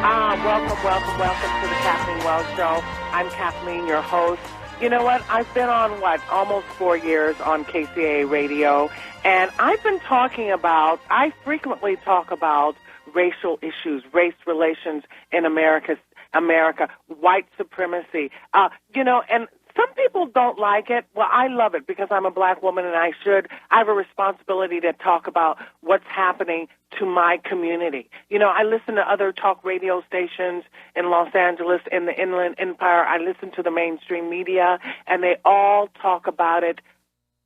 Welcome to the Kathleen Wells Show. I'm Kathleen, your host. You know what? I've been on, almost 4 years on KCAA radio, and I frequently talk about racial issues, race relations in America, white supremacy, and some people don't like it. Well, I love it because I'm a black woman and I have a responsibility to talk about what's happening to my community. I listen to other talk radio stations in Los Angeles, in the Inland Empire. I listen to the mainstream media, and they all talk about it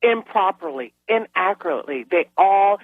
improperly, inaccurately. They all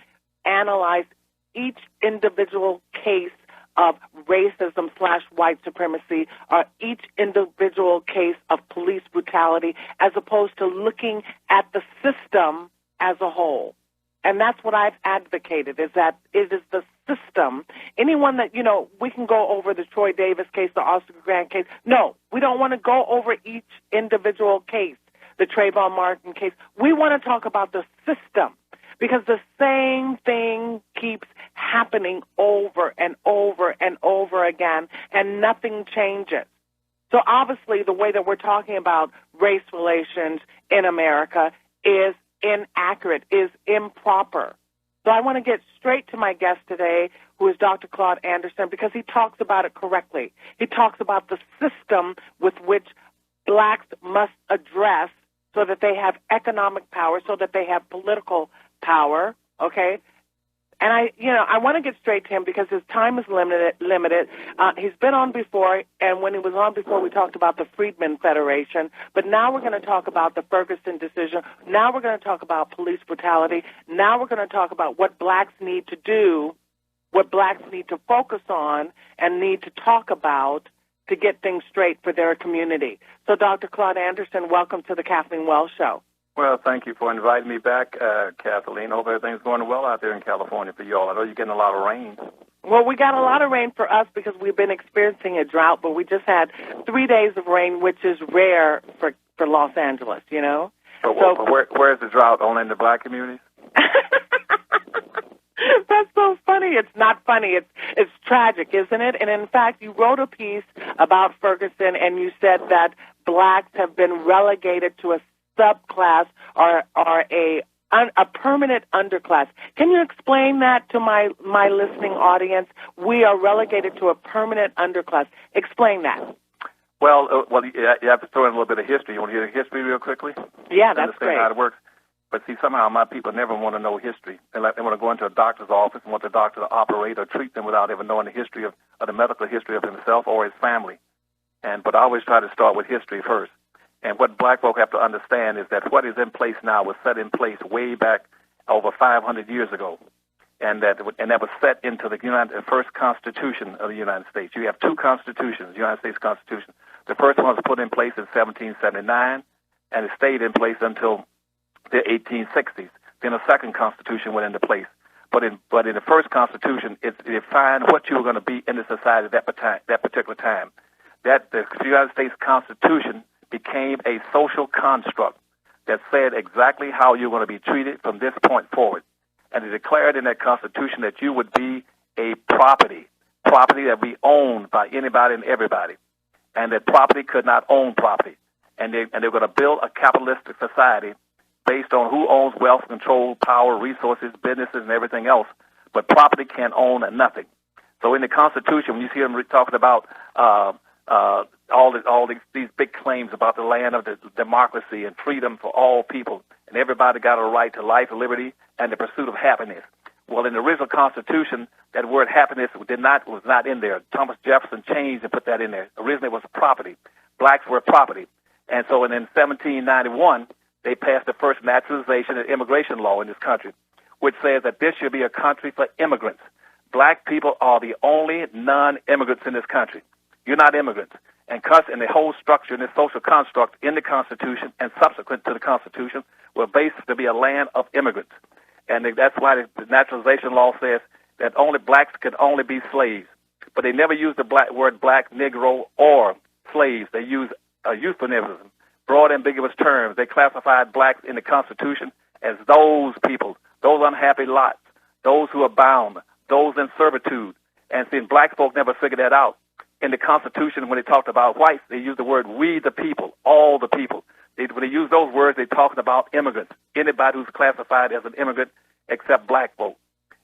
analyze each individual case of racism / white supremacy, or each individual case of police brutality, as opposed to looking at the system as a whole. And that's what I've advocated, is that it is the system. Anyone that, we can go over the Troy Davis case, the Oscar Grant case. No, we don't want to go over each individual case, the Trayvon Martin case. We want to talk about the system, because the same thing keeps happening over and over and over again, and nothing changes. So obviously the way that we're talking about race relations in America is inaccurate, is improper. So I want to get straight to my guest today, who is Dr. Claud Anderson, because he talks about it correctly. He talks about the system with which blacks must address so that they have economic power, so that they have political power, okay? And I want to get straight to him because his time is limited. He's been on before, and when he was on before, we talked about the Freedmen Federation. But now we're going to talk about the Ferguson decision. Now we're going to talk about police brutality. Now we're going to talk about what blacks need to do, what blacks need to focus on and need to talk about to get things straight for their community. So, Dr. Claud Anderson, welcome to the Kathleen Wells Show. Well, thank you for inviting me back, Kathleen. Hope everything's going well out there in California for you all. I know you're getting a lot of rain. Well, we got a lot of rain for us because we've been experiencing a drought, but we just had 3 days of rain, which is rare for Los Angeles, So where's the drought? Only in the black communities? That's so funny. It's not funny. It's tragic, isn't it? And in fact, you wrote a piece about Ferguson, and you said that blacks have been relegated to a subclass or a permanent underclass. Can you explain that to my listening audience? We are relegated to a permanent underclass. Explain that. Well, you have to throw in a little bit of history. You want to hear the history real quickly? Yeah, that's understand great. How it works. But see, somehow my people never want to know history. They want to go into a doctor's office and want the doctor to operate or treat them without ever knowing the history of the medical history of himself or his family. But I always try to start with history first. And what black folk have to understand is that what is in place now was set in place way back over 500 years ago. And that was set into the first Constitution of the United States. You have two constitutions, the United States Constitution. The first one was put in place in 1779, and it stayed in place until the 1860s. Then a second Constitution went into place. But in the first Constitution, it defined what you were going to be in the society at that particular time. That the United States Constitution became a social construct that said exactly how you're going to be treated from this point forward. And it declared in that Constitution that you would be a property that be owned by anybody and everybody, and that property could not own property. And they were going to build a capitalistic society based on who owns wealth, control, power, resources, businesses, and everything else. But property can't own nothing. So in the Constitution, when you see them talking about all these big claims about the land of the democracy and freedom for all people, and everybody got a right to life, liberty, and the pursuit of happiness. Well, in the original Constitution, that word happiness was not in there. Thomas Jefferson changed and put that in there. Originally, it was property. Blacks were property. And so in 1791, they passed the first naturalization and immigration law in this country, which says that this should be a country for immigrants. Black people are the only non-immigrants in this country. You're not immigrants. And the whole structure and the social construct in the Constitution and subsequent to the Constitution were based to be a land of immigrants. And that's why the naturalization law says that only blacks could only be slaves. But they never used the word black, Negro, or slaves. They used a euphemism, broad, ambiguous terms. They classified blacks in the Constitution as those people, those unhappy lots, those who are bound, those in servitude. And see, black folk never figured that out in the Constitution, when they talked about whites, they used the word we the people, all the people. When they use those words, they're talking about immigrants, anybody who's classified as an immigrant except black folk.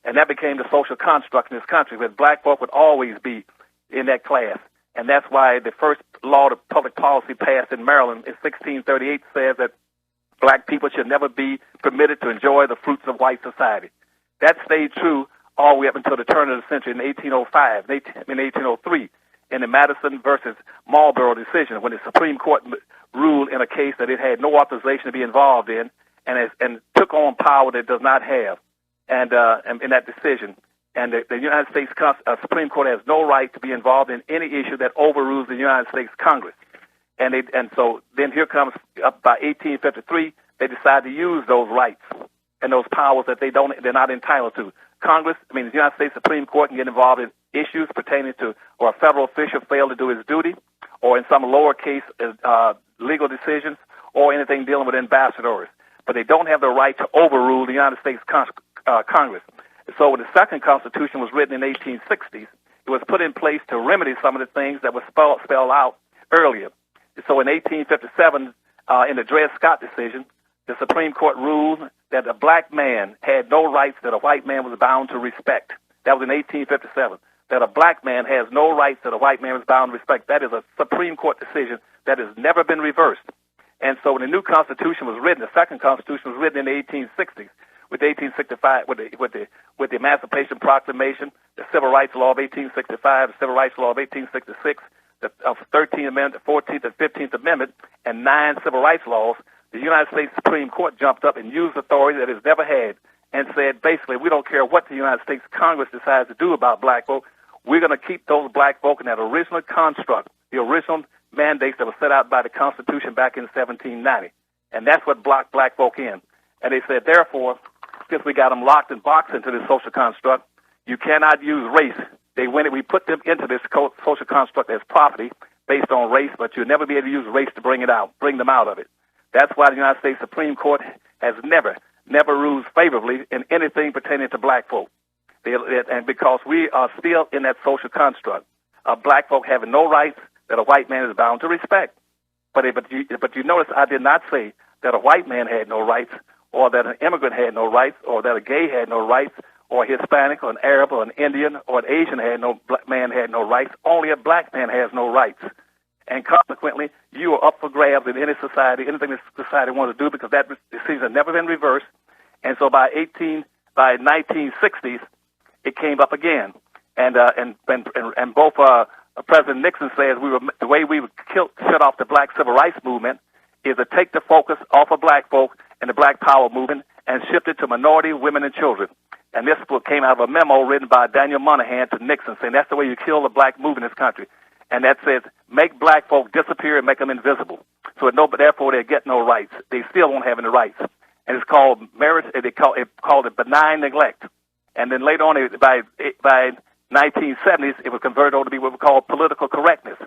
And that became the social construct in this country, where black folk would always be in that class. And that's why the first law of public policy passed in Maryland in 1638 says that black people should never be permitted to enjoy the fruits of white society. That stayed true all the way up until the turn of the century in 1805, in 1803, in the Madison versus Marlboro decision, when the Supreme Court ruled in a case that it had no authorization to be involved in, and took on power that it does not have, and in that decision. And the United States Supreme Court has no right to be involved in any issue that overrules the United States Congress. And so then here comes, up by 1853, they decide to use those rights and those powers that they're not entitled to. The United States Supreme Court can get involved in issues pertaining to, or a federal official failed to do his duty, or in some lower case legal decisions, or anything dealing with ambassadors. But they don't have the right to overrule the United States Congress. So when the second Constitution was written in the 1860s, it was put in place to remedy some of the things that were spelled out earlier. So in 1857, in the Dred Scott decision, the Supreme Court ruled that a black man had no rights that a white man was bound to respect. That was in 1857. That a black man has no rights that a white man was bound to respect. That is a Supreme Court decision that has never been reversed. And so when the new Constitution was written, the second Constitution was written in the 1860s, with 1865, with the Emancipation Proclamation, the Civil Rights Law of 1865, the Civil Rights Law of 1866, the 13th Amendment, the 14th and 15th Amendment, and 9 civil rights laws. The United States Supreme Court jumped up and used authority that it's never had, and said, basically, we don't care what the United States Congress decides to do about black folk. We're going to keep those black folk in that original construct, the original mandates that were set out by the Constitution back in 1790. And that's what blocked black folk in. And they said, therefore, since we got them locked and boxed into this social construct, you cannot use race. We put them into this social construct as property based on race, but you'll never be able to use race to bring them out of it. That's why the United States Supreme Court has never ruled favorably in anything pertaining to black folk. And because we are still in that social construct of black folk having no rights that a white man is bound to respect. But you notice I did not say that a white man had no rights, or that an immigrant had no rights, or that a gay had no rights, or a Hispanic, or an Arab, or an Indian, or an Asian man had no rights. Only a black man has no rights. And consequently, you are up for grabs in any society, anything that society wants to do, because that decision has never been reversed. And so by 1960s, it came up again. And both President Nixon says the way we would shut off the black civil rights movement is to take the focus off of black folk and the black power movement and shift it to minority, women, and children. And this book came out of a memo written by Daniel Moynihan to Nixon, saying that's the way you kill the black movement in this country. And that says, make black folk disappear and make them invisible. So therefore they get no rights. They still won't have any rights. And it's called called it benign neglect. And then later on, by 1970s, it was converted over to be what we call political correctness.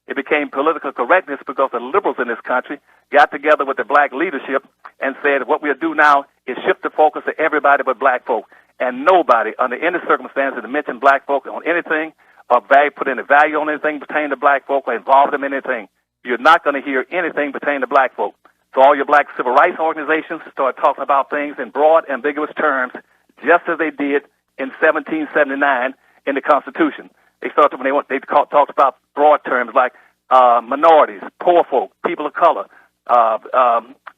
It became political correctness because the liberals in this country got together with the black leadership and said, what we'll do now is shift the focus to everybody but black folk. And nobody, under any circumstances, to mention black folk on anything, or put any value on anything pertaining to black folk, or involve them in anything. You're not going to hear anything pertaining to black folk. So all your black civil rights organizations start talking about things in broad, ambiguous terms, just as they did in 1779 in the Constitution. They talked about broad terms like minorities, poor folk, people of color,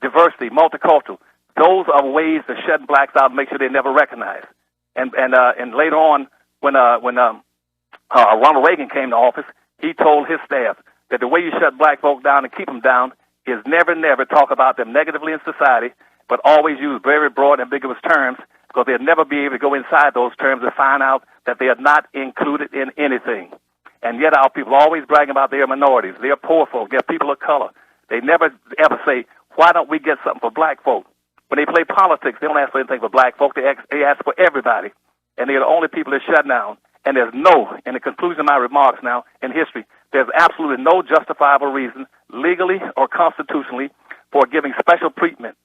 diversity, multicultural. Those are ways to shut blacks out and make sure they're never recognized. And later on, when Ronald Reagan came to office, he told his staff that the way you shut black folk down and keep them down is never talk about them negatively in society, but always use very broad, ambiguous terms, because they'll never be able to go inside those terms and find out that they are not included in anything. And yet our people always bragging about their minorities, their poor folk, their people of color. They never ever say, why don't we get something for black folk? When they play politics, they don't ask for anything for black folk. They ask for everybody. And they're the only people that shut down. And there's in the conclusion of my remarks now in history, there's absolutely no justifiable reason, legally or constitutionally, for giving special treatment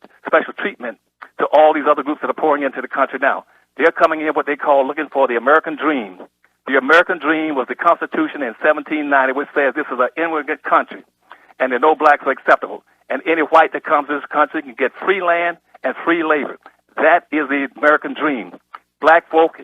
to all these other groups that are pouring into the country now. They're coming in what they call looking for the American dream. The American dream was the Constitution in 1790, which says this is an immigrant country, and that no blacks are acceptable. And any white that comes to this country can get free land and free labor. That is the American dream. Black folk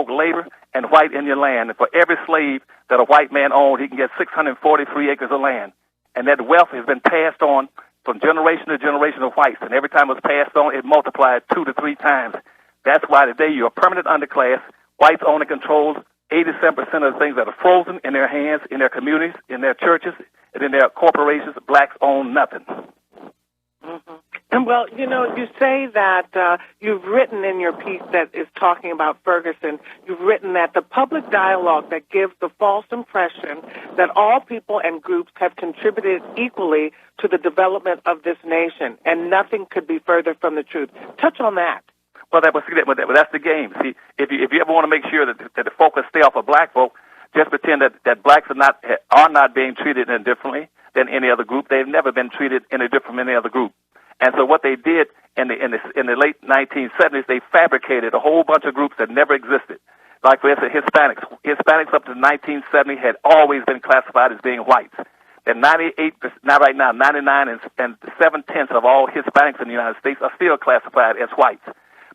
labor, and white Indian land. And for every slave that a white man owned, he can get 643 acres of land. And that wealth has been passed on from generation to generation of whites. And every time it was passed on, it multiplied 2 to 3 times. That's why today you're a permanent underclass. Whites own and control 87% of the things that are frozen in their hands, in their communities, in their churches, and in their corporations. Blacks own nothing. Mm-hmm. And well, you say that you've written in your piece that is talking about Ferguson, you've written that the public dialogue that gives the false impression that all people and groups have contributed equally to the development of this nation, and nothing could be further from the truth. Touch on that. Well, that's the game. See, if you ever want to make sure that the focus stay off of black folk, just pretend that blacks are not being treated any differently than any other group. They've never been treated any different from any other group. And so what they did in the late 1970s, they fabricated a whole bunch of groups that never existed. Like, for instance, Hispanics. Hispanics up to 1970 had always been classified as being whites. And 98%, not right now, 99 and 7/10 of all Hispanics in the United States are still classified as whites.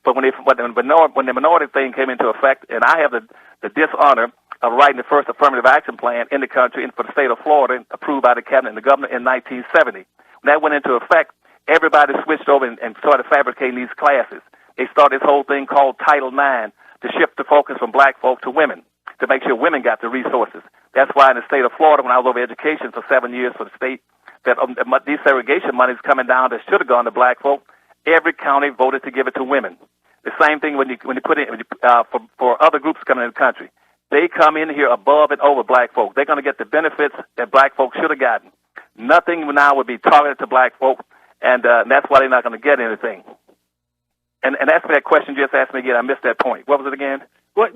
But when the minority thing came into effect, and I have the dishonor of writing the first affirmative action plan in the country and for the state of Florida, approved by the cabinet and the governor in 1970. When that went into effect, everybody switched over and started fabricating these classes. They started this whole thing called Title IX to shift the focus from black folk to women, to make sure women got the resources. That's why in the state of Florida, when I was over education for 7 years for the state, that desegregation money is coming down that should have gone to black folk. Every county voted to give it to women. The same thing when you put in for other groups coming in the country. They come in here above and over black folk. They're going to get the benefits that black folk should have gotten. Nothing now would be targeted to black folk, and that's why they're not going to get anything. And ask me that question you just asked me again. I missed that point. What was it again? Well,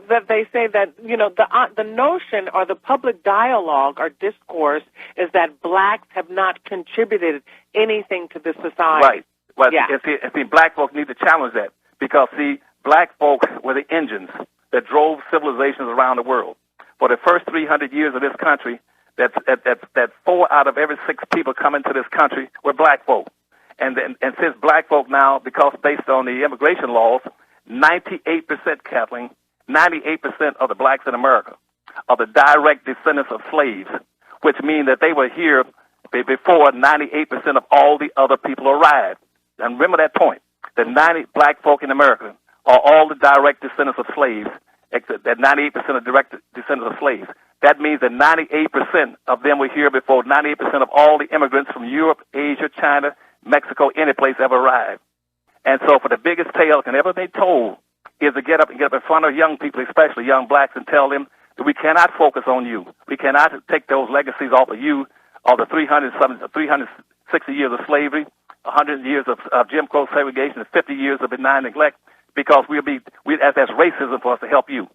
that they say that, the notion or the public dialogue or discourse is that blacks have not contributed anything to this society. Right. Well, yeah. See, black folks need to challenge that because, see, black folks were the engines that drove civilizations around the world. For the first 300 years of this country, that 4 out of every 6 people coming to this country were black folk. And since black folk now, because based on the immigration laws, 98%, Kathleen, 98% of the blacks in America are the direct descendants of slaves, which means that they were here before 98% of all the other people arrived. And remember that point. The 90 black folk in America are all the direct descendants of slaves, except that 98% are direct descendants of slaves. That means that 98% of them were here before 98% of all the immigrants from Europe, Asia, China, Mexico, any place ever arrived. And so for the biggest tale that can ever be told is to get up in front of young people, especially young blacks, and tell them that we cannot focus on you. We cannot take those legacies off of you, of the 360 years of slavery, 100 years of Jim Crow segregation, and 50 years of benign neglect, because that's racism for us to help you.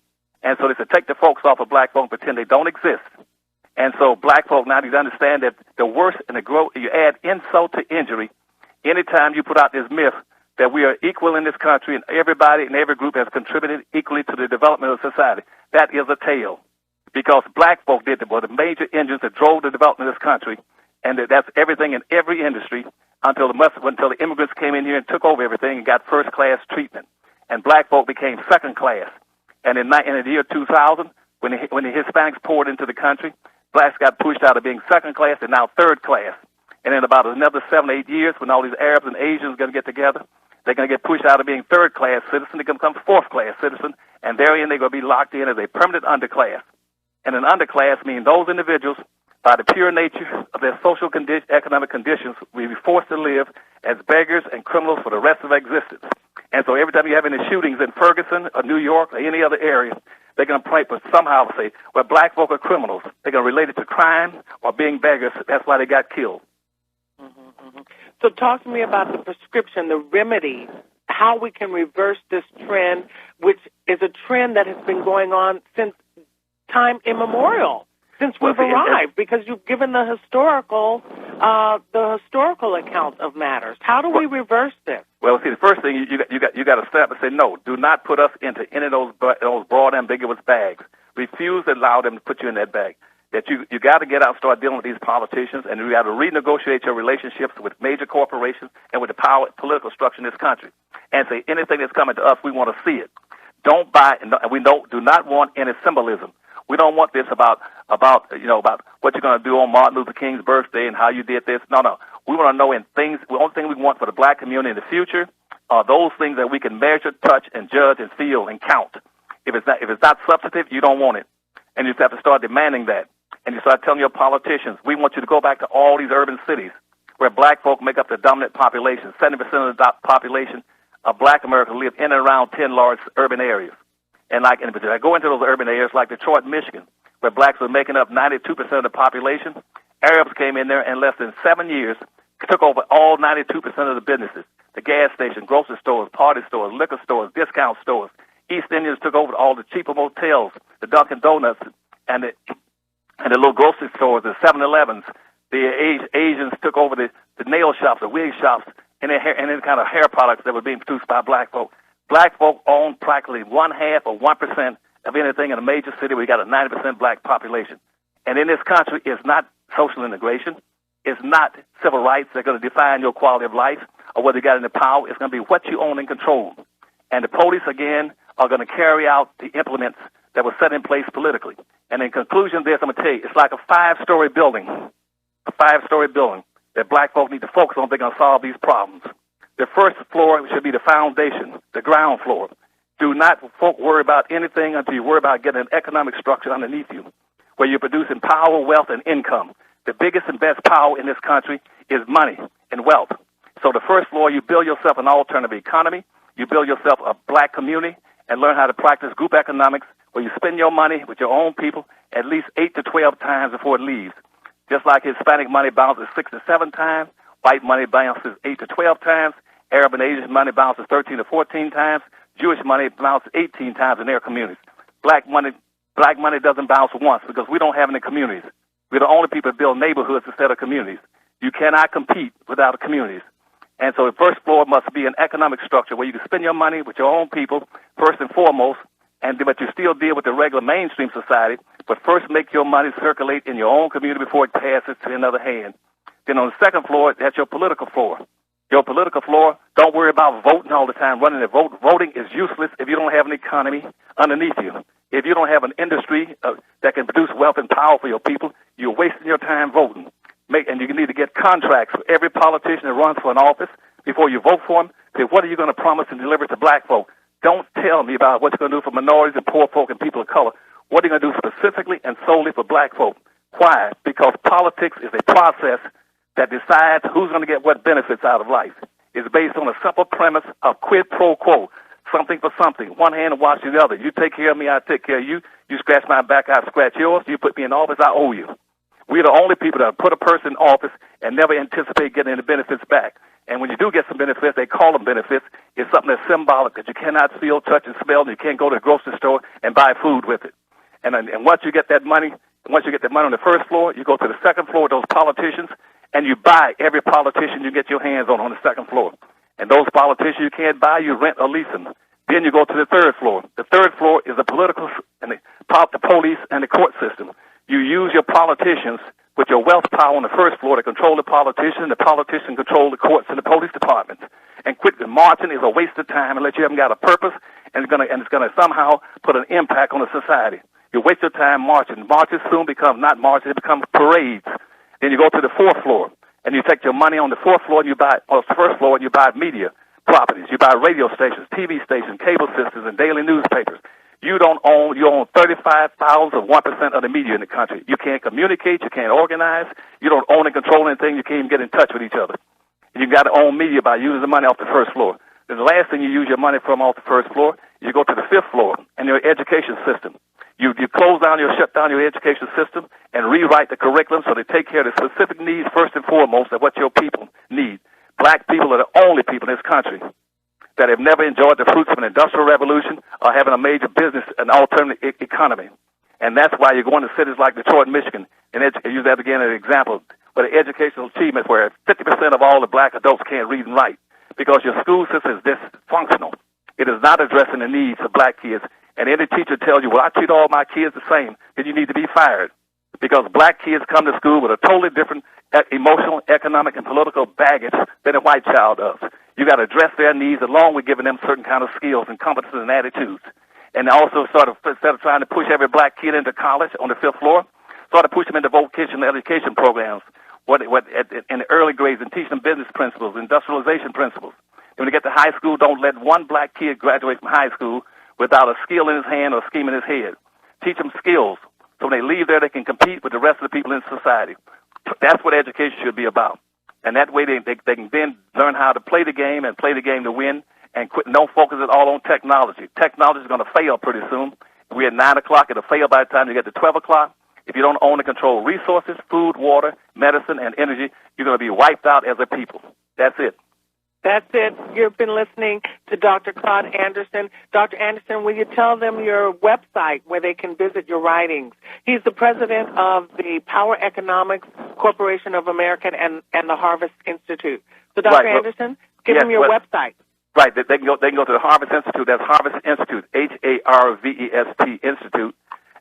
And so they said, take the folks off of black folk and pretend they don't exist. And so black folk now need to understand that the worst and the growth, you add insult to injury anytime you put out this myth that we are equal in this country and everybody and every group has contributed equally to the development of society. That is a tale, because black folk were the major engines that drove the development of this country, and that's everything in every industry until the immigrants came in here and took over everything and got first-class treatment. And black folk became second-class. And in the year 2000, when the Hispanics poured into the country, blacks got pushed out of being second-class and now third-class. And in about another 7 or 8 years, when all these Arabs and Asians are going to get together, they're going to get pushed out of being third-class citizens. They're going to become fourth-class citizens, and therein they're going to be locked in as a permanent underclass. And an underclass means those individuals, by the pure nature of their social economic conditions, will be forced to live as beggars and criminals for the rest of their existence. And so every time you have any shootings in Ferguson or New York or any other area, they're going to point for somehow say, well, black folk are criminals. They're going to relate it to crime or being beggars. That's why they got killed. Mm-hmm, mm-hmm. So talk to me about the prescription, the remedy, how we can reverse this trend, which is a trend that has been going on since time immemorial, since we've arrived, because you've given the historical the historical account of matters? How do we reverse this? Well, see, the first thing you got to step and say no. Do not put us into any of those broad, ambiguous bags. Refuse to allow them to put you in that bag. That you got to get out and start dealing with these politicians, and you got to renegotiate your relationships with major corporations and with the political structure in this country, and say anything that's coming to us, we want to see it. Don't buy, and we do not want any symbolism. We don't want this about what you're going to do on Martin Luther King's birthday and how you did this. No. We want to know the only thing we want for the black community in the future are those things that we can measure, touch, and judge, and feel, and count. If it's not substantive, you don't want it. And you just have to start demanding that. And you start telling your politicians, we want you to go back to all these urban cities where black folk make up the dominant population. 70% of the population of black America live in and around 10 large urban areas. And if I go into those urban areas like Detroit, Michigan, where blacks were making up 92% of the population, Arabs came in there in less than 7 years, took over all 92% of the businesses, the gas stations, grocery stores, party stores, liquor stores, discount stores. East Indians took over all the cheaper motels, the Dunkin' Donuts, and the little grocery stores, the 7-Elevens. The Asians took over the nail shops, the wig shops, and any kind of hair products that were being produced by black folk. Black folk own practically 1/2 or 1% of anything in a major city where you got a 90% black population. And in this country, it's not social integration. It's not civil rights that are going to define your quality of life or whether you got any power. It's going to be what you own and control. And the police, again, are going to carry out the implements that were set in place politically. And in conclusion, I'm going to tell you, it's like a 5-story building, that black folk need to focus on if they're going to solve these problems. The first floor should be the foundation, the ground floor. Do not worry about anything until you worry about getting an economic structure underneath you, where you're producing power, wealth, and income. The biggest and best power in this country is money and wealth. So the first floor, you build yourself an alternative economy, you build yourself a black community, and learn how to practice group economics, where you spend your money with your own people at least 8 to 12 times before it leaves. Just like Hispanic money bounces 6 to 7 times, white money bounces 8 to 12 times, Arab and Asian money bounces 13 to 14 times, Jewish money bounces 18 times in their communities. Black money doesn't bounce once because we don't have any communities. We're the only people that build neighborhoods instead of communities. You cannot compete without communities. And so the first floor must be an economic structure where you can spend your money with your own people, first and foremost, but you still deal with the regular mainstream society, but first make your money circulate in your own community before it passes to another hand. Then on the second floor, that's your political floor. Your political floor, don't worry about voting all the time, running the vote. Voting is useless if you don't have an economy underneath you. If you don't have an industry that can produce wealth and power for your people, you're wasting your time voting. And you need to get contracts for every politician that runs for an office before you vote for them. Say, what are you going to promise and deliver to black folk? Don't tell me about what you're going to do for minorities and poor folk and people of color. What are you going to do specifically and solely for black folk? Why? Because politics is a process that decides who's going to get what benefits out of life. It's based on a simple premise of quid pro quo, something for something. One hand to wash the other. You take care of me, I take care of you. You scratch my back, I scratch yours. You put me in office, I owe you. We're the only people that put a person in office and never anticipate getting any benefits back. And when you do get some benefits, they call them benefits. It's something that's symbolic that you cannot feel, touch, and smell, and you can't go to the grocery store and buy food with it. And once you get that money, on the first floor, you go to the second floor with those politicians, and you buy every politician you get your hands on the second floor. And those politicians you can't buy, you rent or lease them. Then you go to the third floor. The third floor is the political and the police and the court system. You use your politicians with your wealth power on the first floor to control the politician control the courts and the police departments. And quit marching is a waste of time unless you haven't got a purpose, and it's gonna somehow put an impact on the society. You waste your time marching. Marches soon become not marches; it becomes parades. Then you go to the fourth floor, and you take your money on the fourth floor, and you buy first floor, and you buy media properties. You buy radio stations, TV stations, cable systems, and daily newspapers. You own 35,001% of the media in the country. You can't communicate, you can't organize, you don't own and control anything, you can't even get in touch with each other. You got to own media by using the money off the first floor. Then the last thing you use your money from off the first floor, you go to the fifth floor and your education system. You shut down your education system and rewrite the curriculum so they take care of the specific needs first and foremost of what your people need. Black people are the only people in this country that have never enjoyed the fruits of an industrial revolution or having a major business, an alternative economy. And that's why you're going to cities like Detroit, Michigan, and use that again as an example, but the educational achievement where 50% of all the black adults can't read and write because your school system is dysfunctional. It is not addressing the needs of black kids. And any teacher tells you, well, I treat all my kids the same, then you need to be fired because black kids come to school with a totally different emotional, economic, and political baggage than a white child does. You got to address their needs along with giving them certain kind of skills and competences and attitudes. And also sort of, instead of trying to push every black kid into college on the 5th floor, sort of push them into vocational education programs in the early grades and teach them business principles, industrialization principles. And when they get to high school, don't let one black kid graduate from high school without a skill in his hand or a scheme in his head. Teach them skills so when they leave there, they can compete with the rest of the people in society. That's what education should be about. And that way they can then learn how to play the game and play the game to win and quit. Don't focus at all on technology. Technology is going to fail pretty soon. We're at 9 o'clock. It'll fail by the time you get to 12 o'clock. If you don't own and control resources, food, water, medicine, and energy, you're going to be wiped out as a people. That's it. That's it. You've been listening to Dr. Claud Anderson. Dr. Anderson, will you tell them your website where they can visit your writings? He's the president of the Power Economics Corporation of America and the Harvest Institute. So, Dr. Anderson, give them your website. Right. They can go to the Harvest Institute. That's Harvest Institute, HARVEST Institute,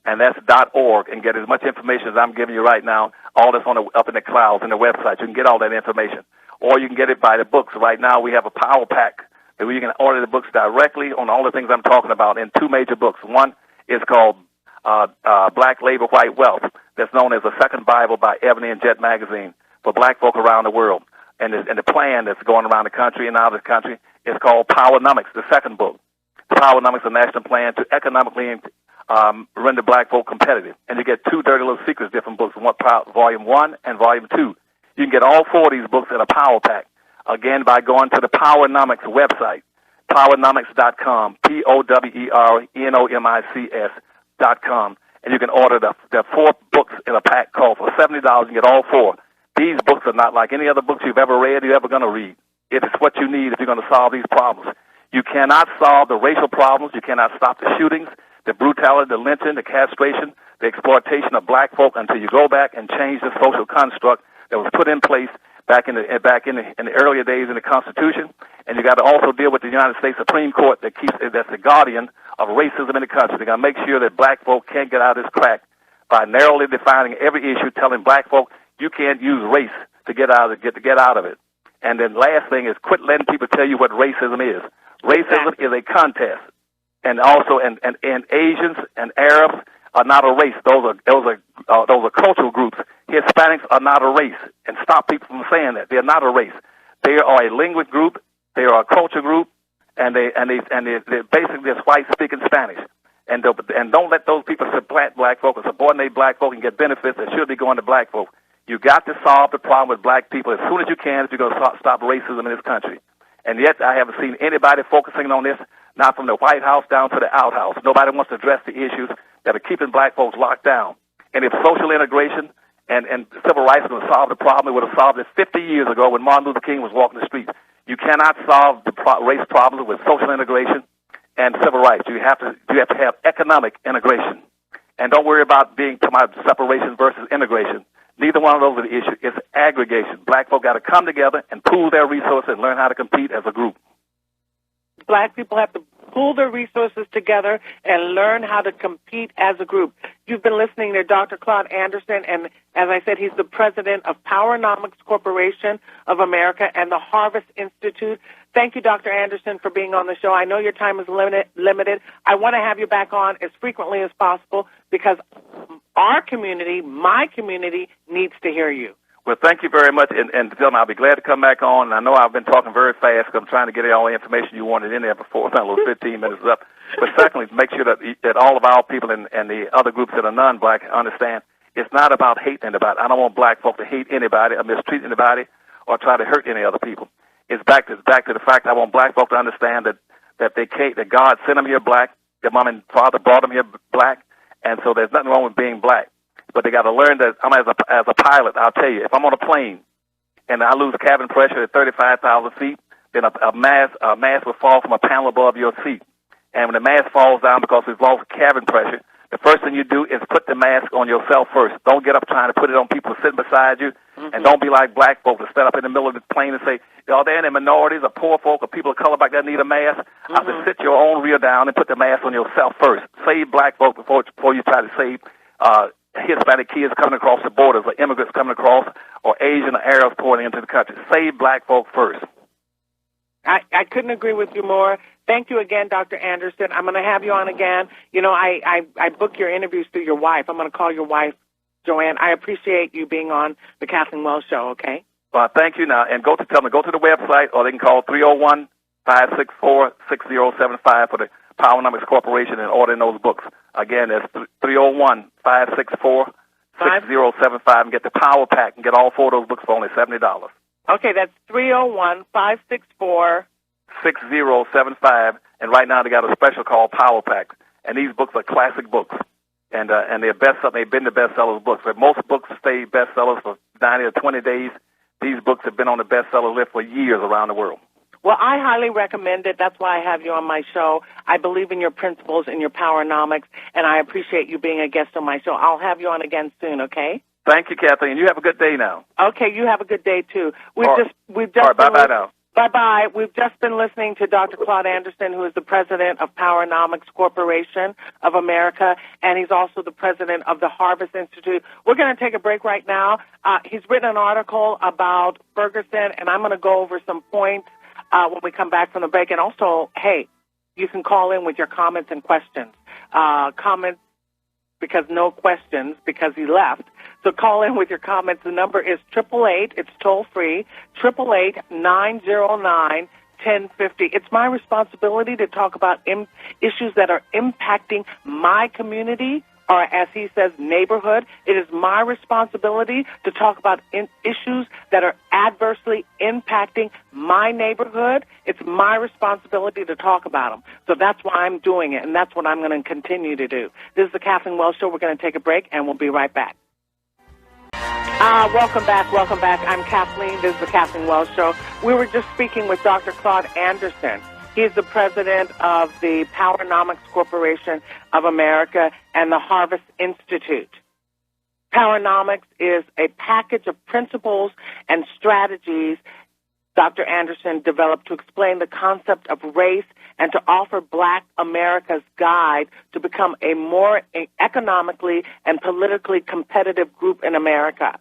and that's .org, and get as much information as I'm giving you right now. All that's up in the clouds in the website. You can get all that information. Or you can get it by the books. Right now we have a power pack where you can order the books directly on all the things I'm talking about in 2 major books. One is called Black Labor, White Wealth. That's known as the Second Bible by Ebony and Jet magazine for black folk around the world. And the plan that's going around the country and out of the country is called Powernomics, the second book. Powernomics, a national plan to economically render black folk competitive. And you get 2 Dirty Little Secrets, different books, Volume 1 and Volume 2. You can get all 4 of these books in a power pack, again, by going to the Powernomics website, powernomics.com, POWERNOMICS.com, and you can order the 4 books in a pack called for $70. You get all 4. These books are not like any other books you've ever read, you're ever going to read. It is what you need if you're going to solve these problems. You cannot solve the racial problems. You cannot stop the shootings, the brutality, the lynching, the castration, the exploitation of black folk until you go back and change the social construct that was put in place back in the earlier days in the Constitution. And you got to also deal with the United States Supreme Court that's the guardian of racism in the country. They got to make sure that black folk can't get out of this crack by narrowly defining every issue, telling black folk you can't use race to get out of it. And then last thing is quit letting people tell you what racism is. Racism is a contest, and also and Asians and Arabs are not a race. Those are cultural groups. Hispanics are not a race, and stop people from saying that they're not a race. They are a language group. They are a culture group, and they're basically just white speaking Spanish. And don't let those people supplant black folk or subordinate black folk and get benefits that should be going to black folk. You got to solve the problem with black people as soon as you can if you're going to stop racism in this country. And yet I haven't seen anybody focusing on this, not from the White House down to the outhouse. Nobody wants to address the issues that are keeping black folks locked down. And if social integration and civil rights were going to solve the problem, it would have solved it 50 years ago when Martin Luther King was walking the streets. You cannot solve the race problems with social integration and civil rights. You have to have economic integration. And don't worry about separation versus integration. Neither one of those are the issue. It's aggregation. Black folk got to come together and pool their resources and learn how to compete as a group. Black people have to pool their resources together and learn how to compete as a group. You've been listening to Dr. Claud Anderson, and as I said, he's the president of Powernomics Corporation of America and the Harvest Institute. Thank you, Dr. Anderson, for being on the show. I know your time is limited. I want to have you back on as frequently as possible because our community, my community, needs to hear you. Well, thank you very much, and Dylan, I'll be glad to come back on. And I know I've been talking very fast because I'm trying to get all the information you wanted in there before my little 15 minutes is up. But secondly, make sure that all of our people and the other groups that are non-black understand it's not about hating anybody. I don't want black folk to hate anybody or mistreat anybody or try to hurt any other people. It's back to the fact I want black folk to understand that God sent them here black, their mom and father brought them here black, and so there's nothing wrong with being black. But they got to learn that as a pilot, I'll tell you, if I'm on a plane and I lose cabin pressure at 35,000 feet, then a mass will fall from a panel above your seat. And when the mass falls down because we've lost cabin pressure, the first thing you do is put the mask on yourself first. Don't get up trying to put it on people sitting beside you. And don't be like black folks that stand up in the middle of the plane and say, they're in the minorities or poor folk or people of color back there need a mask. I said, sit your own rear down and put the mask on yourself first. Save black folk before you try to save Hispanic kids coming across the borders or immigrants coming across or Asian or Arabs pouring into the country. Save black folk first. I couldn't agree with you more. Thank you again, Dr. Anderson. I'm going to have you on again. You know, I book your interviews through your wife. I'm going to call your wife, Joanne. I appreciate you being on the Kathleen Wells Show, okay? Well, thank you now. And go to the website, or they can call 301-564-6075 for the Powernomics Corporation and order those books. Again, that's 301-564-6075 and get the Power Pack and get all 4 of those books for only $70. Okay, that's 301-564 6075, and right now they got a special called Power Pack. And these books are classic books, and they're bestsellers. They've been the bestsellers books. But most books stay bestsellers for 90 or 20 days. These books have been on the bestseller list for years around the world. Well, I highly recommend it. That's why I have you on my show. I believe in your principles and your Powernomics, and I appreciate you being a guest on my show. I'll have you on again soon, okay? Thank you, Kathleen. You have a good day now. Okay, you have a good day too. We've all just all right, bye-bye now. Bye-bye. We've just been listening to Dr. Claud Anderson, who is the president of Powernomics Corporation of America, and he's also the president of the Harvest Institute. We're going to take a break right now. He's written an article about Ferguson, and I'm going to go over some points when we come back from the break. And also, hey, you can call in with your comments and questions. Comments because no questions because he left. So call in with your comments. The number is 888. It's toll-free, 888-909-1050. It's my responsibility to talk about issues that are impacting my community, or as he says, neighborhood. It is my responsibility to talk about issues that are adversely impacting my neighborhood. It's my responsibility to talk about them. So that's why I'm doing it, and that's what I'm going to continue to do. This is the Kathleen Wells Show. We're going to take a break, and we'll be right back. Welcome back. I'm Kathleen. This is the Kathleen Wells Show. We were just speaking with Dr. Claud Anderson. He's the president of the Powernomics Corporation of America and the Harvest Institute. Powernomics is a package of principles and strategies Dr. Anderson developed to explain the concept of race and to offer Black America's guide to become a more economically and politically competitive group in America.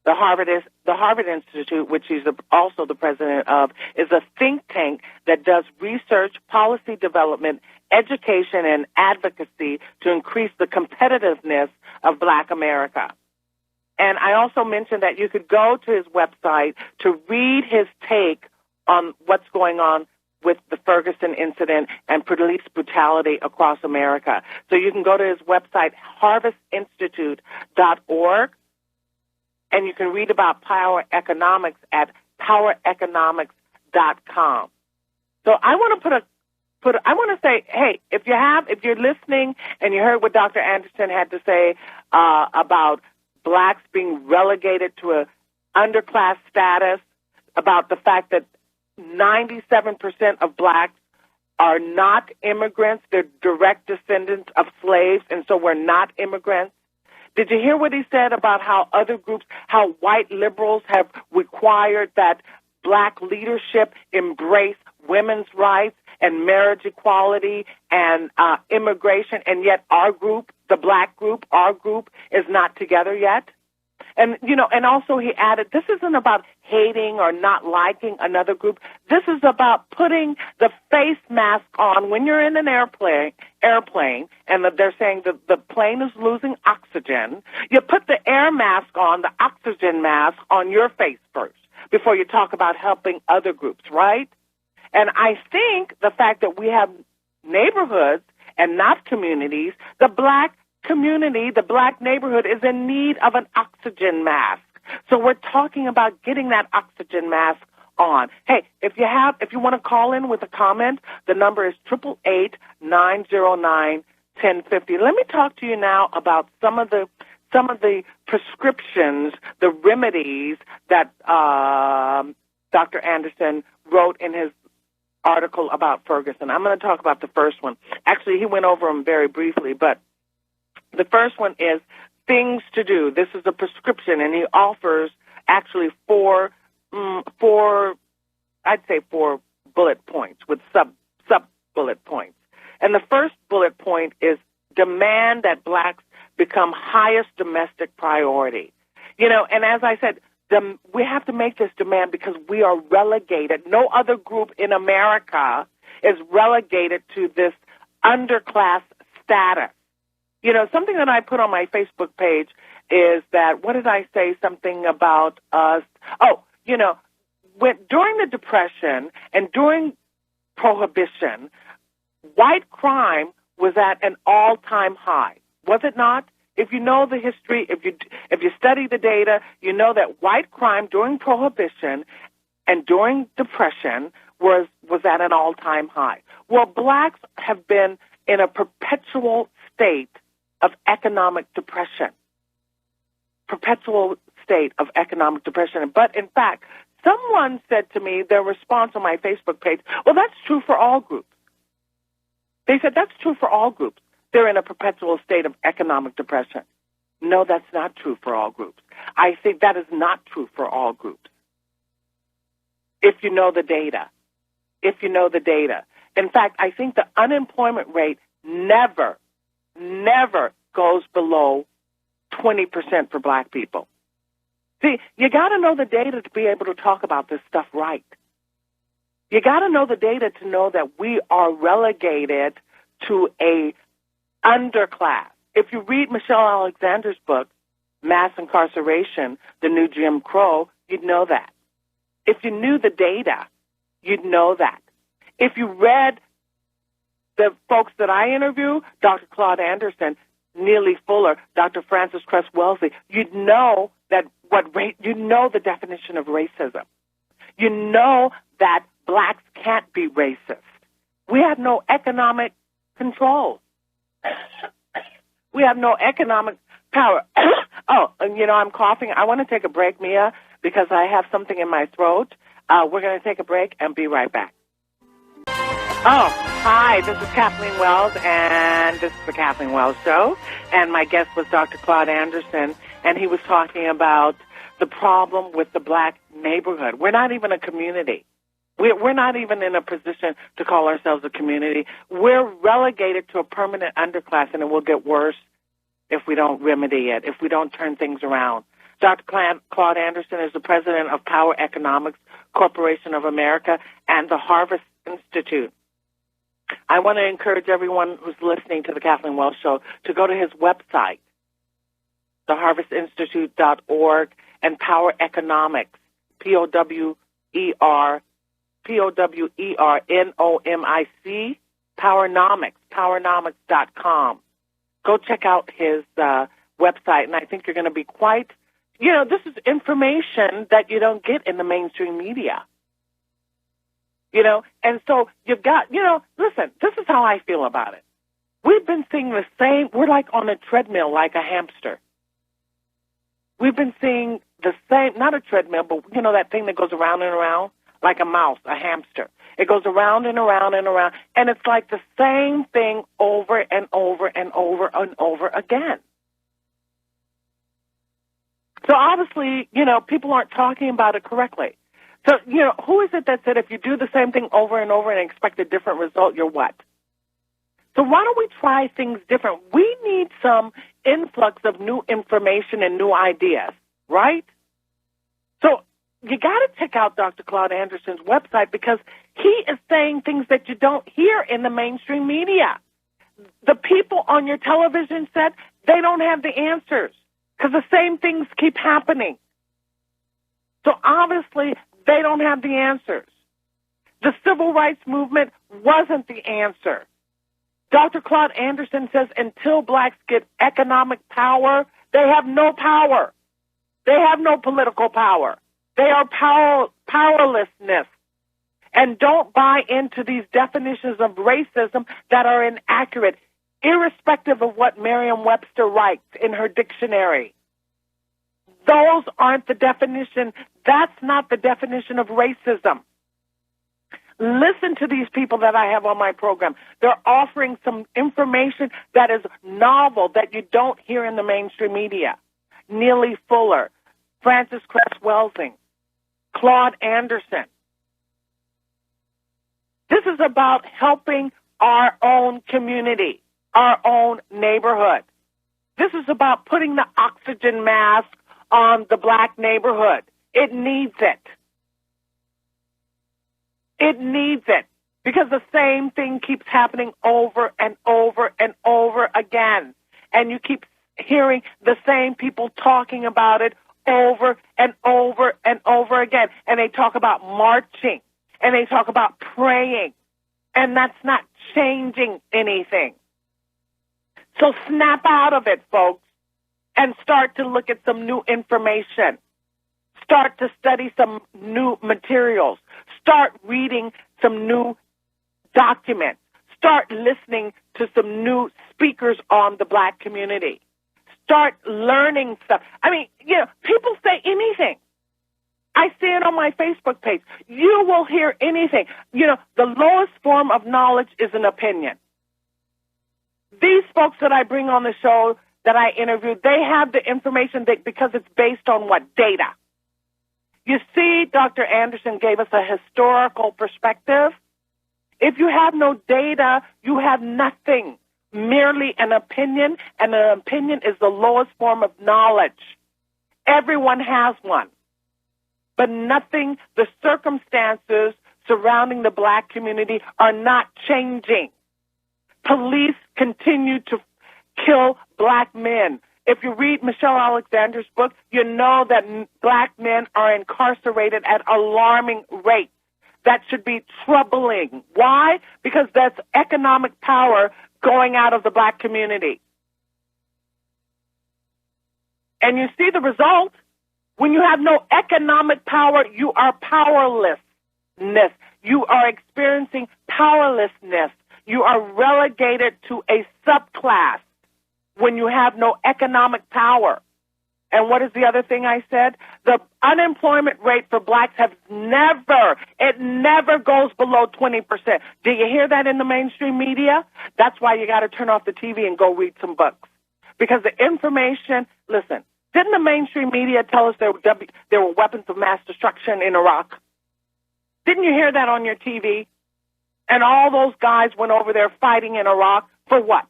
The Harvard Institute, which he's also the president of, is a think tank that does research, policy development, education, and advocacy to increase the competitiveness of Black America. And I also mentioned that you could go to his website to read his take on what's going on with the Ferguson incident and police brutality across America. So you can go to his website, harvestinstitute.org, and you can read about power economics at powereconomics.com. So I want to I want to say, hey, if you're listening and you heard what Dr. Anderson had to say about blacks being relegated to a underclass status, about the fact that 97% of blacks are not immigrants, they're direct descendants of slaves, and so we're not immigrants. Did you hear what he said about how other groups, how white liberals have required that black leadership embrace women's rights and marriage equality and immigration, and yet our group, the black group, our group, is not together yet? And, and also he added, this isn't about hating or not liking another group. This is about putting the face mask on when you're in an airplane, and they're saying that the plane is losing oxygen. You put the air mask on, the oxygen mask, on your face first before you talk about helping other groups, right? And I think the fact that we have neighborhoods and not communities, the black community, the black neighborhood is in need of an oxygen mask. So we're talking about getting that oxygen mask on. Hey, if you want to call in with a comment, the number is 888-909-1050. Let me talk to you now about some of the prescriptions, the remedies that Dr. Anderson wrote in his article about Ferguson. I'm going to talk about the first one. Actually, he went over them very briefly, but the first one is things to do. This is a prescription, and he offers actually four bullet points with sub bullet points. And the first bullet point is demand that blacks become highest domestic priority. You know, and as I said, we have to make this demand because we are relegated. No other group in America is relegated to this underclass status. You know, something that I put on my Facebook page is that, what did I say? Something about us. Oh, you know, during the Depression and during Prohibition, white crime was at an all-time high. Was it not? If you know the history, if you study the data, you know that white crime during Prohibition and during Depression was at an all-time high. Well, blacks have been in a perpetual state of economic depression. Perpetual state of economic depression. But in fact, someone said to me, their response on my Facebook page, well, that's true for all groups. They said that's true for all groups. They're in a perpetual state of economic depression. No, that's not true for all groups. I think that is not true for all groups. If you know the data. If you know the data. In fact, I think the unemployment rate never goes below 20% for black people. See, you got to know the data to be able to talk about this stuff right. You got to know the data to know that we are relegated to a underclass. If you read Michelle Alexander's book, Mass Incarceration, The New Jim Crow, you'd know that. If you knew the data, you'd know that. If you read the folks that I interview, Dr. Claud Anderson, Neely Fuller, Dr. Frances Cress Wellesley, you'd know that you know the definition of racism. You know that blacks can't be racist. We have no economic control. We have no economic power. Oh, you know, I'm coughing. I want to take a break, Mia, because I have something in my throat. We're going to take a break and be right back. Oh, hi, this is Kathleen Wells, and this is the Kathleen Wells Show. And my guest was Dr. Claud Anderson, and he was talking about the problem with the black neighborhood. We're not even a community. We're not even in a position to call ourselves a community. We're relegated to a permanent underclass, and it will get worse if we don't remedy it, if we don't turn things around. Dr. Claud Anderson is the president of Power Economics Corporation of America and the Harvest Institute. I want to encourage everyone who's listening to the Kathleen Wells Show to go to his website, theharvestinstitute.org, and Power Economics, Powernomics, powernomics.com. Go check out his website, and I think you're going to be quite, this is information that you don't get in the mainstream media. And so you've got, listen, this is how I feel about it. We've been seeing the same, we're like on a treadmill like a hamster. We've been seeing the same, not a treadmill, but that thing that goes around and around like a mouse, a hamster. It goes around and around and around, and it's like the same thing over and over and over and over again. So obviously, people aren't talking about it correctly. So, who is it that said if you do the same thing over and over and expect a different result, you're what? So why don't we try things different? We need some influx of new information and new ideas, right? So you got to check out Dr. Claud Anderson's website because he is saying things that you don't hear in the mainstream media. The people on your television set, they don't have the answers because the same things keep happening. So obviously, they don't have the answers. The civil rights movement wasn't the answer. Dr. Claud Anderson says until blacks get economic power, they have no power. They have no political power. They are powerlessness. And don't buy into these definitions of racism that are inaccurate, irrespective of what Merriam-Webster writes in her dictionary. Those aren't the definition. That's not the definition of racism. Listen to these people that I have on my program. They're offering some information that is novel that you don't hear in the mainstream media. Neely Fuller, Frances Cress Welsing, Claud Anderson. This is about helping our own community, our own neighborhood. This is about putting the oxygen mask on the black neighborhood. It needs it. It needs it because the same thing keeps happening over and over and over again. And you keep hearing the same people talking about it over and over and over again. And they talk about marching and they talk about praying. And that's not changing anything. So snap out of it, folks, and start to look at some new information. Start to study some new materials. Start reading some new documents. Start listening to some new speakers on the black community. Start learning stuff. I mean, people say anything. I see it on my Facebook page. You will hear anything. The lowest form of knowledge is an opinion. These folks that I bring on the show, that I interview, they have the information because it's based on what? Data. You see, Dr. Anderson gave us a historical perspective. If you have no data, you have nothing, merely an opinion, and an opinion is the lowest form of knowledge. Everyone has one. But nothing, the circumstances surrounding the black community are not changing. Police continue to kill black men. If you read Michelle Alexander's book, you know that black men are incarcerated at alarming rates. That should be troubling. Why? Because that's economic power going out of the black community. And you see the result. When you have no economic power, you are powerlessness. You are experiencing powerlessness. You are relegated to a subclass when you have no economic power. And what is the other thing I said? The unemployment rate for blacks it never goes below 20%. Do you hear that in the mainstream media? That's why you got to turn off the TV and go read some books. Because the information, listen, didn't the mainstream media tell us there were weapons of mass destruction in Iraq? Didn't you hear that on your TV? And all those guys went over there fighting in Iraq for what?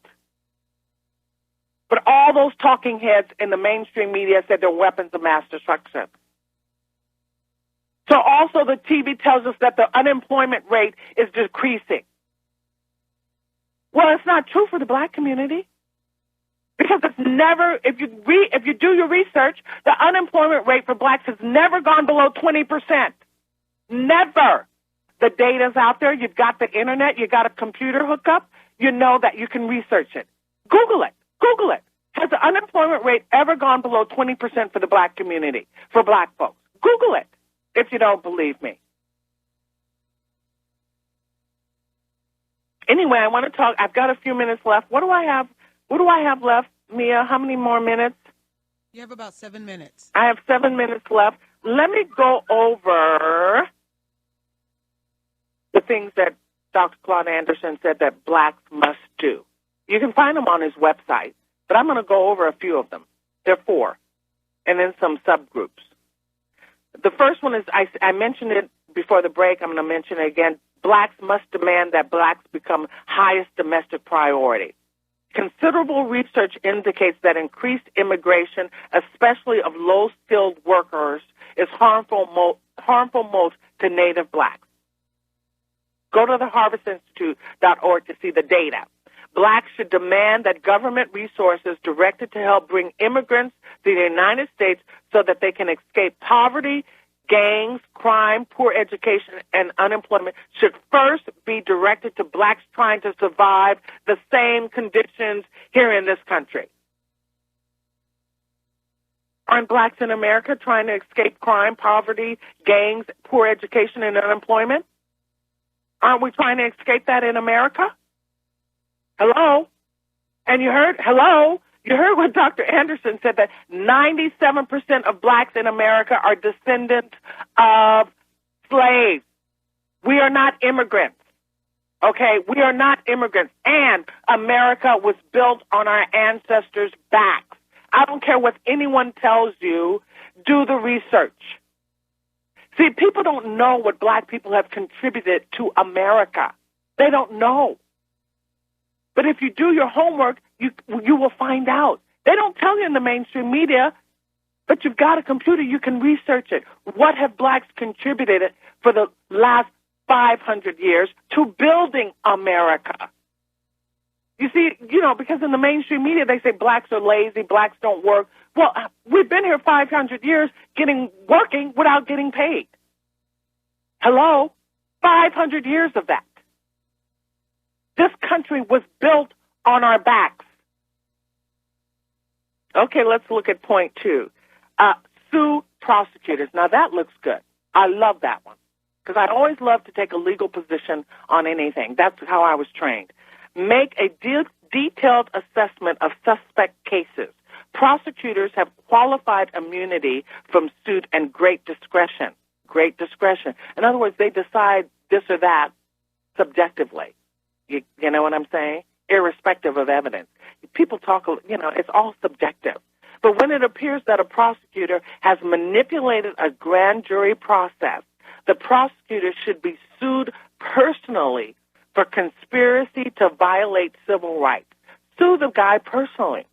But all those talking heads in the mainstream media said they're weapons of mass destruction. So also the TV tells us that the unemployment rate is decreasing. Well, it's not true for the black community. Because it's never, if you do your research, the unemployment rate for blacks has never gone below 20%. Never. The data's out there. You've got the internet. You got a computer hookup. You know that you can research it. Google it. Google it. Has the unemployment rate ever gone below 20% for the black community, for black folks? Google it if you don't believe me. Anyway, I want to talk. I've got a few minutes left. What do I have left, Mia? How many more minutes? You have about 7 minutes. I have 7 minutes left. Let me go over the things that Dr. Claud Anderson said that blacks must do. You can find them on his website, but I'm going to go over a few of them. There are 4, and then some subgroups. The first one is, I mentioned it before the break. I'm going to mention it again. Blacks must demand that blacks become highest domestic priority. Considerable research indicates that increased immigration, especially of low-skilled workers, is harmful most to Native blacks. Go to the harvestinstitute.org to see the data. Blacks should demand that government resources directed to help bring immigrants to the United States so that they can escape poverty, gangs, crime, poor education, and unemployment should first be directed to blacks trying to survive the same conditions here in this country. Aren't blacks in America trying to escape crime, poverty, gangs, poor education, and unemployment? Aren't we trying to escape that in America? Hello? And you heard what Dr. Anderson said, that 97% of blacks in America are descendants of slaves. We are not immigrants. Okay, we are not immigrants. And America was built on our ancestors' backs. I don't care what anyone tells you. Do the research. See, people don't know what black people have contributed to America. They don't know. But if you do your homework, you will find out. They don't tell you in the mainstream media, but you've got a computer. You can research it. What have blacks contributed for the last 500 years to building America? You see, because in the mainstream media, they say blacks are lazy, blacks don't work. Well, we've been here 500 years working without getting paid. Hello? 500 years of that. This country was built on our backs. Okay, let's look at point 2. Sue prosecutors. Now, that looks good. I love that one because I always love to take a legal position on anything. That's how I was trained. Make a detailed assessment of suspect cases. Prosecutors have qualified immunity from suit and great discretion. Great discretion. In other words, they decide this or that subjectively. You know what I'm saying? Irrespective of evidence. People talk, it's all subjective. But when it appears that a prosecutor has manipulated a grand jury process, the prosecutor should be sued personally for conspiracy to violate civil rights. Sue the guy personally.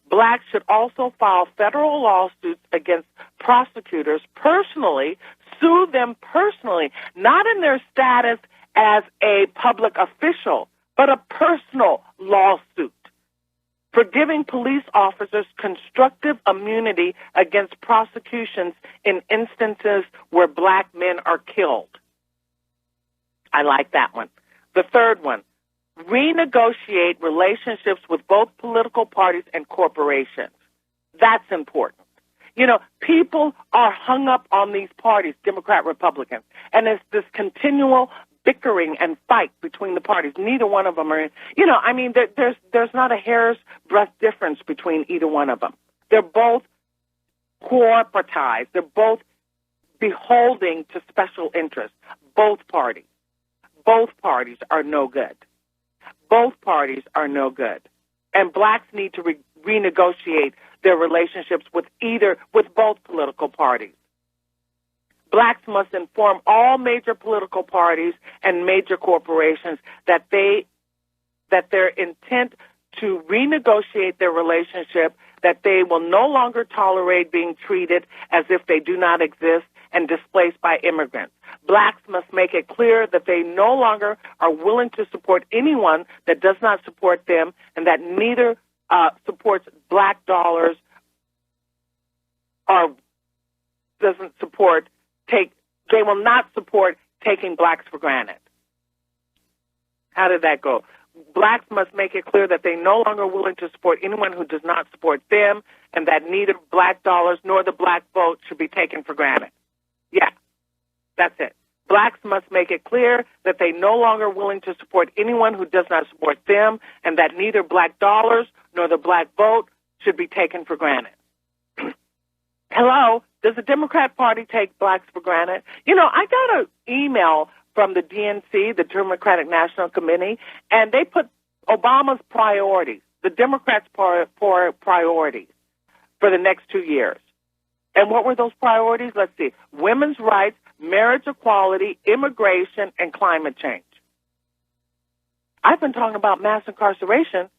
Blacks should also file federal lawsuits against prosecutors personally, sue them personally, not in their status as a public official, but a personal lawsuit for giving police officers constructive immunity against prosecutions in instances where black men are killed. I like that one. The third one, renegotiate relationships with both political parties and corporations. That's important. People are hung up on these parties, Democrat, Republican, and it's this continual bickering and fight between the parties. Neither one of them are, there's not a hair's breadth difference between either one of them. They're both corporatized. They're both beholding to special interests. Both parties. Both parties are no good. Both parties are no good. And blacks need to renegotiate their relationships with both political parties. Blacks must inform all major political parties and major corporations that their intent to renegotiate their relationship, that they will no longer tolerate being treated as if they do not exist and displaced by immigrants. Blacks must make it clear that they no longer are willing to support anyone that does not support them, and that neither supports black dollars or doesn't support they will not support taking blacks for granted. How did that go? Blacks must make it clear that they no longer are willing to support anyone who does not support them, and that neither black dollars nor the black vote should be taken for granted. Yeah, that's it. Blacks must make it clear that they no longer are willing to support anyone who does not support them, and that neither black dollars nor the black vote should be taken for granted. Hello? Does the Democrat Party take blacks for granted? I got an email from the DNC, the Democratic National Committee, and they put Obama's priorities, the Democrats' priorities for the next 2 years. And what were those priorities? Let's see. Women's rights, marriage equality, immigration, and climate change. I've been talking about mass incarceration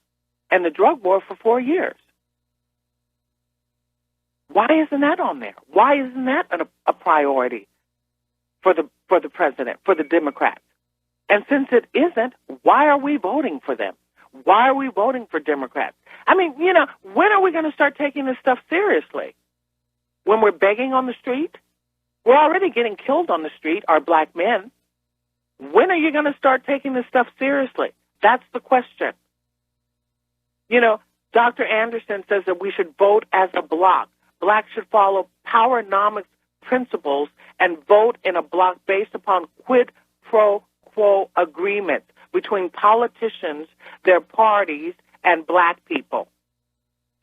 and the drug war for 4 years. Why isn't that on there? Why isn't that a priority for the president, for the Democrats? And since it isn't, why are we voting for them? Why are we voting for Democrats? I mean, when are we going to start taking this stuff seriously? When we're begging on the street? We're already getting killed on the street, our black men. When are you going to start taking this stuff seriously? That's the question. Dr. Anderson says that we should vote as a bloc. Blacks should follow powernomics principles and vote in a bloc based upon quid pro quo agreements between politicians, their parties, and black people.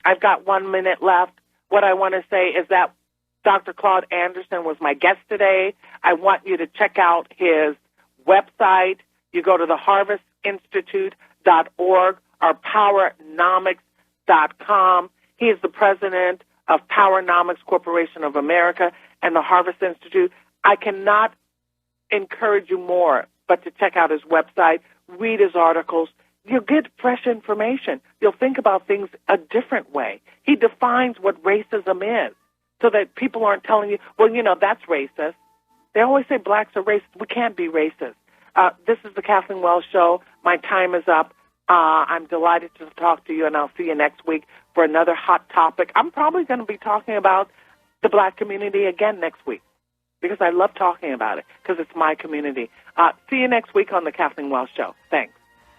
I've got 1 minute left. What I want to say is that Dr. Claud Anderson was my guest today. I want you to check out his website. You go to the harvestinstitute.org or powernomics.com. He is the president of Powernomics Corporation of America and the Harvest Institute. I cannot encourage you more but to check out his website, read his articles. You'll get fresh information. You'll think about things a different way. He defines what racism is so that people aren't telling you, well, you know, that's racist. They always say blacks are racist. We can't be racist. This is the Kathleen Wells Show. My time is up. I'm delighted to talk to you, and I'll see you next week for another hot topic. I'm probably going to be talking about the black community again next week because I love talking about it because it's my community. See you next week on the Kathleen Wells Show. Thanks.